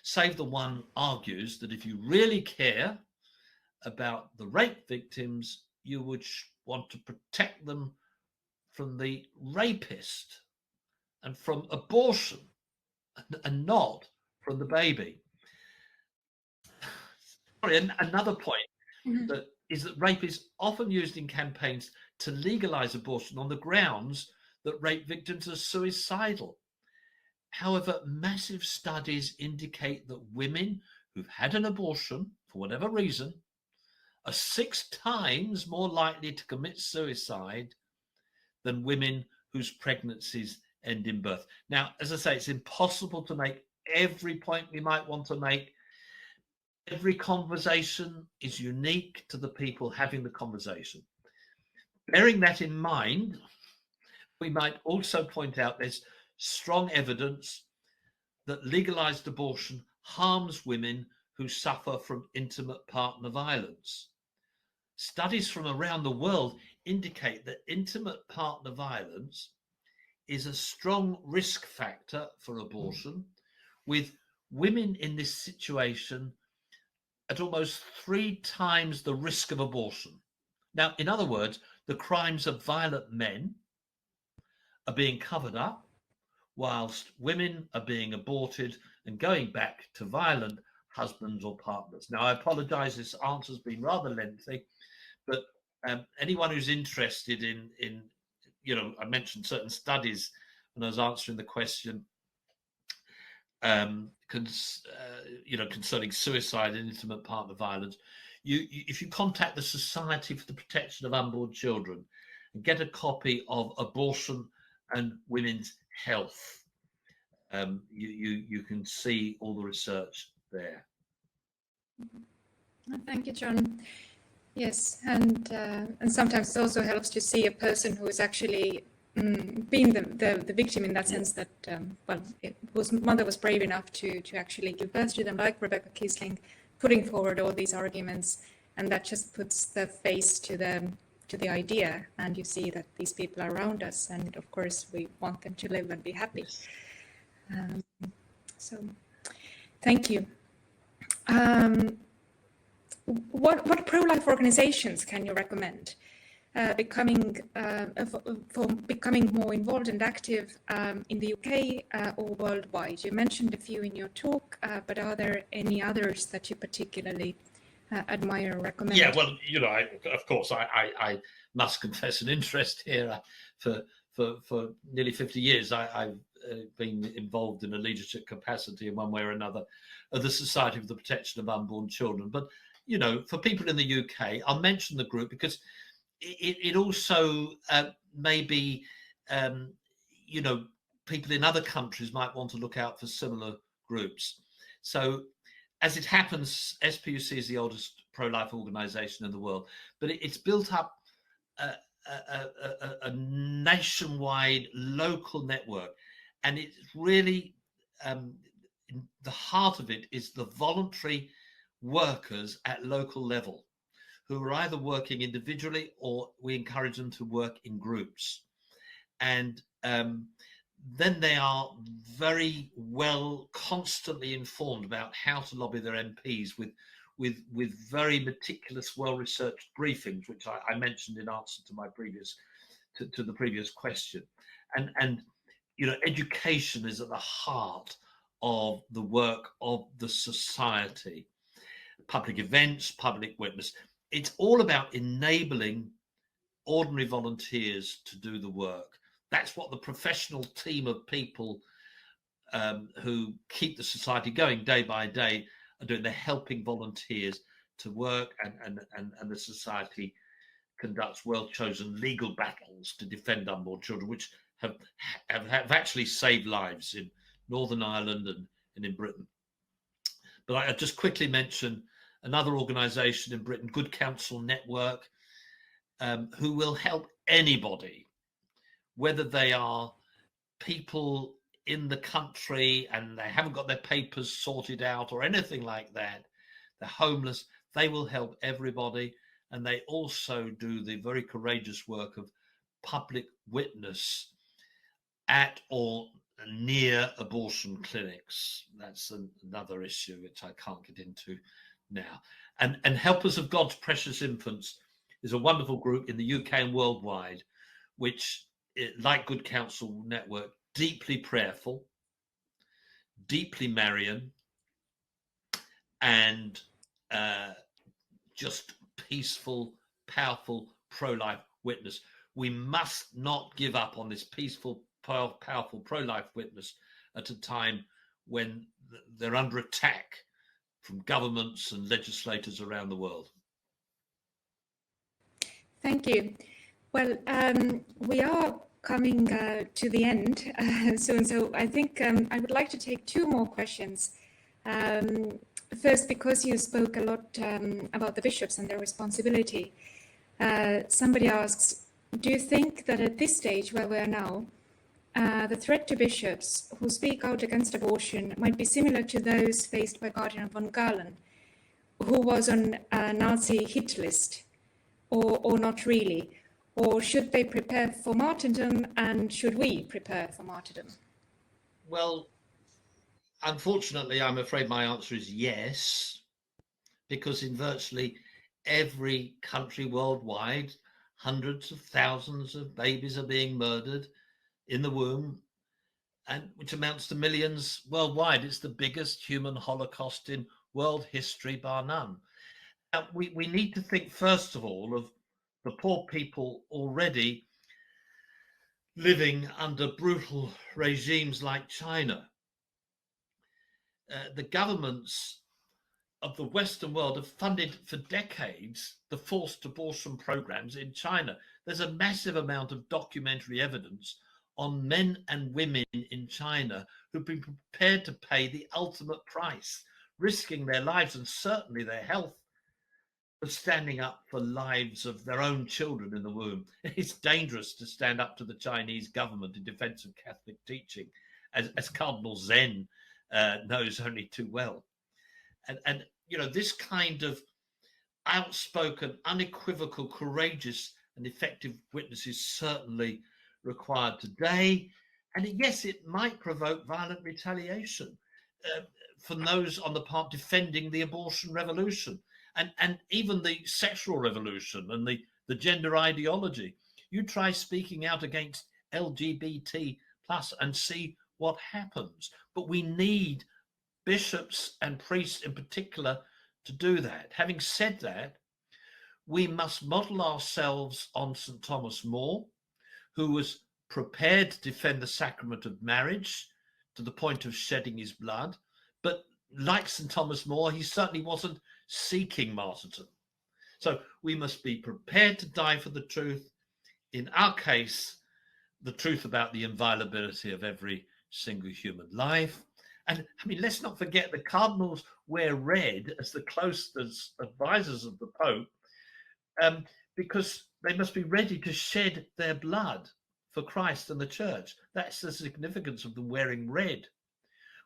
[SPEAKER 2] Save the One argues that if you really care about the rape victims, you would want to protect them from the rapist and from abortion and not from the baby. Sorry, another point that is that rape is often used in campaigns to legalize abortion on the grounds that rape victims are suicidal. However, massive studies indicate that women who've had an abortion, for whatever reason, are 6 times more likely to commit suicide than women whose pregnancies end in birth. Now, as I say, it's impossible to make every point we might want to make. Every conversation is unique to the people having the conversation. Bearing that in mind, we might also point out there's strong evidence that legalized abortion harms women who suffer from intimate partner violence. Studies from around the world indicate that intimate partner violence is a strong risk factor for abortion, with women in this situation at almost 3 times the risk of abortion. Now, in other words, the crimes of violent men are being covered up, whilst women are being aborted and going back to violent husbands or partners. Now, I apologize, this answer's been rather lengthy, but anyone who's interested in, I mentioned certain studies when I was answering the question, concerning suicide and intimate partner violence. If you contact the Society for the Protection of Unborn Children and get a copy of Abortion and Women's Health, you can see all the research there.
[SPEAKER 1] Thank you, John. Yes, and sometimes it also helps to see a person who is actually being the victim in that sense that, whose mother was brave enough to actually give birth to them, like Rebecca Kiesling, putting forward all these arguments, and that just puts the face to the idea, and you see that these people are around us, and of course we want them to live and be happy. So, thank you. What pro-life organizations can you recommend for becoming more involved and active in the UK or worldwide? You mentioned a few in your talk, but are there any others that you particularly admire or recommend?
[SPEAKER 2] Yeah, well, of course, I must confess an interest here for for nearly 50 years, I've been involved in a leadership capacity in one way or another of the Society for the Protection of Unborn Children. But, you know, for people in the UK, I'll mention the group because it also maybe, you know, people in other countries might want to look out for similar groups. So as it happens, SPUC is the oldest pro-life organization in the world, but it's built up a nationwide local network. And it's really, the heart of it is the voluntary workers at local level who are either working individually or we encourage them to work in groups. And then they are very well constantly informed about how to lobby their MPs with very meticulous, well-researched briefings, which I mentioned in answer to my previous to the previous question. And you know, education is at the heart of the work of the society. Public events, public witness. It's all about enabling ordinary volunteers to do the work. That's what the professional team of people who keep the society going day by day are doing. They're helping volunteers to work, and the society conducts well-chosen legal battles to defend unborn children, which have actually saved lives in Northern Ireland and in Britain. But I just quickly mention another organisation in Britain, Good Counsel Network, who will help anybody, whether they are people in the country and they haven't got their papers sorted out or anything like that. They're homeless. They will help everybody. And they also do the very courageous work of public witness at or near abortion clinics. That's another issue which I can't get into now. And Helpers of God's Precious Infants is a wonderful group in the UK and worldwide, which, like Good Counsel Network, deeply prayerful, deeply Marian, and just peaceful, powerful pro-life witness. We must not give up on this peaceful, powerful pro-life witness at a time when they're under attack from governments and legislators around the world.
[SPEAKER 1] Thank you. Well, we are coming to the end soon, so I think I would like to take two more questions. First, because you spoke a lot about the bishops and their responsibility, somebody asks, do you think that at this stage where we are now, the threat to bishops who speak out against abortion might be similar to those faced by Guardian von Galen, who was on a Nazi hit list, or not really? Or should they prepare for martyrdom, and should we prepare for martyrdom?
[SPEAKER 2] Well, unfortunately, I'm afraid my answer is yes, because in virtually every country worldwide, hundreds of thousands of babies are being murdered in the womb, and which amounts to millions worldwide. It's the biggest human holocaust in world history, bar none. Now, we need to think, first of all, of the poor people already living under brutal regimes like China. The governments of the Western world have funded for decades the forced abortion programs in China. There's a massive amount of documentary evidence on men and women in China who've been prepared to pay the ultimate price, risking their lives and certainly their health, for standing up for lives of their own children in the womb. It's dangerous to stand up to the Chinese government in defense of Catholic teaching, as Cardinal Zen knows only too well. And you know, this kind of outspoken, unequivocal, courageous and effective witness is certainly required today. And yes, it might provoke violent retaliation from those on the part defending the abortion revolution and even the sexual revolution and the gender ideology. You try speaking out against LGBT plus and see what happens. But we need bishops and priests in particular to do that. Having said that, we must model ourselves on St. Thomas More, who was prepared to defend the sacrament of marriage to the point of shedding his blood. But like St. Thomas More, he certainly wasn't seeking martyrdom. So we must be prepared to die for the truth. In our case, the truth about the inviolability of every single human life. And I mean, let's not forget the cardinals wear red as the closest advisors of the Pope, because they must be ready to shed their blood for Christ and the church. That's the significance of them wearing red.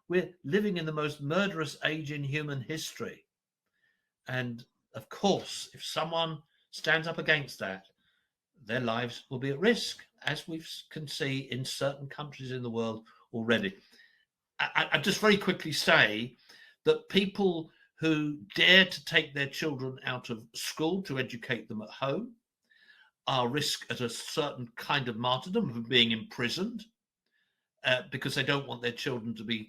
[SPEAKER 2] We're living in the most murderous age in human history. And of course, if someone stands up against that, their lives will be at risk, as we can see in certain countries in the world already. I just very quickly say that people who dare to take their children out of school to educate them at home are risk at a certain kind of martyrdom of being imprisoned because they don't want their children to be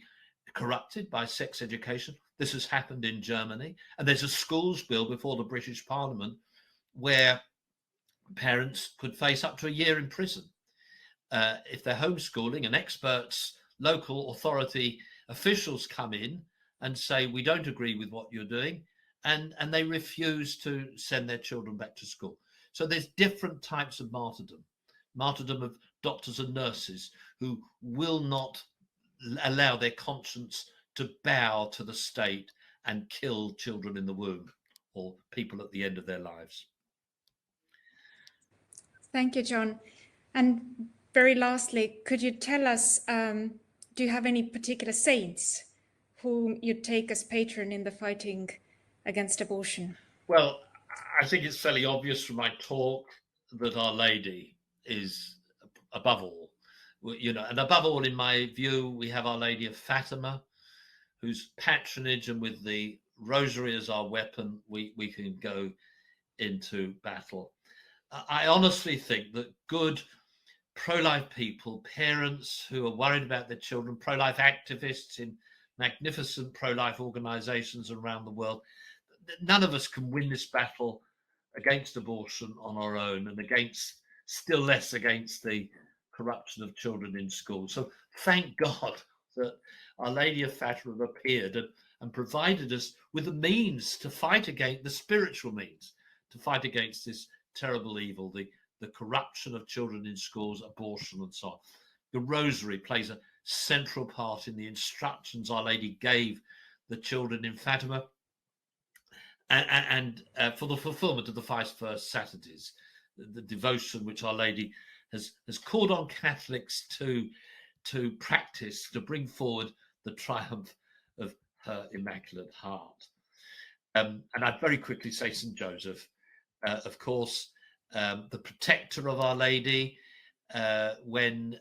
[SPEAKER 2] corrupted by sex education. This has happened in Germany, and there's a schools bill before the British Parliament where parents could face up to a year in prison if they're homeschooling, and experts, local authority officials come in and say, we don't agree with what you're doing, and they refuse to send their children back to school. So there's different types of martyrdom of doctors and nurses who will not allow their conscience to bow to the state and kill children in the womb or people at the end of their lives.
[SPEAKER 1] Thank you, John. And very lastly, could you tell us, do you have any particular saints whom you take as patron in the fighting against abortion?
[SPEAKER 2] Well, I think it's fairly obvious from my talk that Our Lady is above all, and above all, in my view, we have Our Lady of Fatima, whose patronage, and with the rosary as our weapon, we can go into battle. I honestly think that good pro-life people, parents who are worried about their children, pro-life activists in magnificent pro-life organizations around the world, none of us can win this battle against abortion on our own, and still less against the corruption of children in schools. So thank God that Our Lady of Fatima appeared and provided us with the means to fight against, the spiritual means to fight against this terrible evil, the corruption of children in schools, abortion, and so on. The rosary plays a central part in the instructions Our Lady gave the children in Fatima, and for the fulfillment of the 5 first Saturdays, the devotion which Our Lady has called on Catholics to practice, to bring forward the triumph of her Immaculate Heart. And I'd very quickly say St. Joseph, of course, the protector of Our Lady, when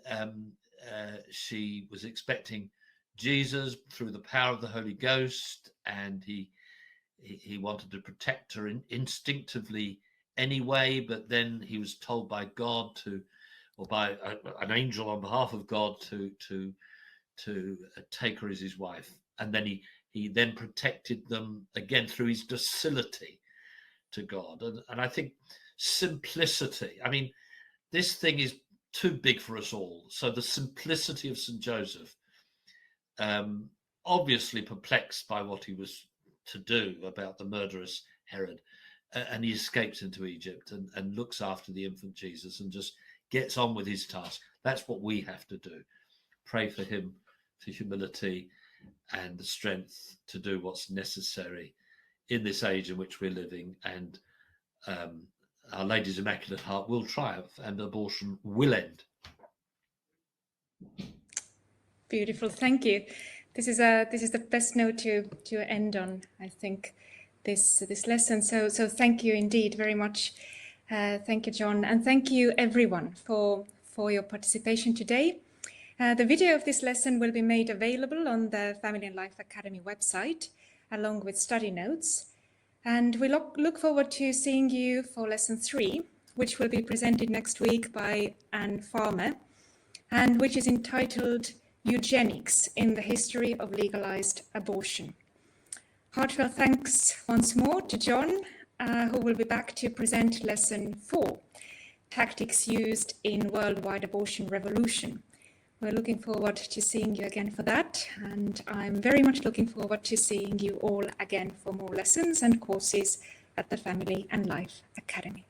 [SPEAKER 2] she was expecting Jesus through the power of the Holy Ghost, and he wanted to protect her instinctively anyway, but then he was told by God or by an angel on behalf of God to take her as his wife, and then he then protected them again through his docility to God. And I think simplicity, I mean, this thing is too big for us all. So the simplicity of St. Joseph, obviously perplexed by what he was to do about the murderous Herod, and he escapes into Egypt and looks after the infant Jesus and just gets on with his task. That's what we have to do. Pray for him, for humility and the strength to do what's necessary in this age in which we're living. And Our Lady's Immaculate Heart will triumph and abortion will end.
[SPEAKER 1] Beautiful, thank you. This is the best note to end on, I think, this lesson. So thank you indeed very much. Thank you, John, and thank you everyone for your participation today. The video of this lesson will be made available on the Family and Life Academy website, along with study notes. And we look forward to seeing you for lesson 3, which will be presented next week by Anne Farmer, and which is entitled Eugenics in the History of Legalized Abortion. Heartfelt thanks once more to John, who will be back to present lesson 4. tactics used in worldwide abortion revolution. We're looking forward to seeing you again for that, and I'm very much looking forward to seeing you all again for more lessons and courses at the Family and Life Academy.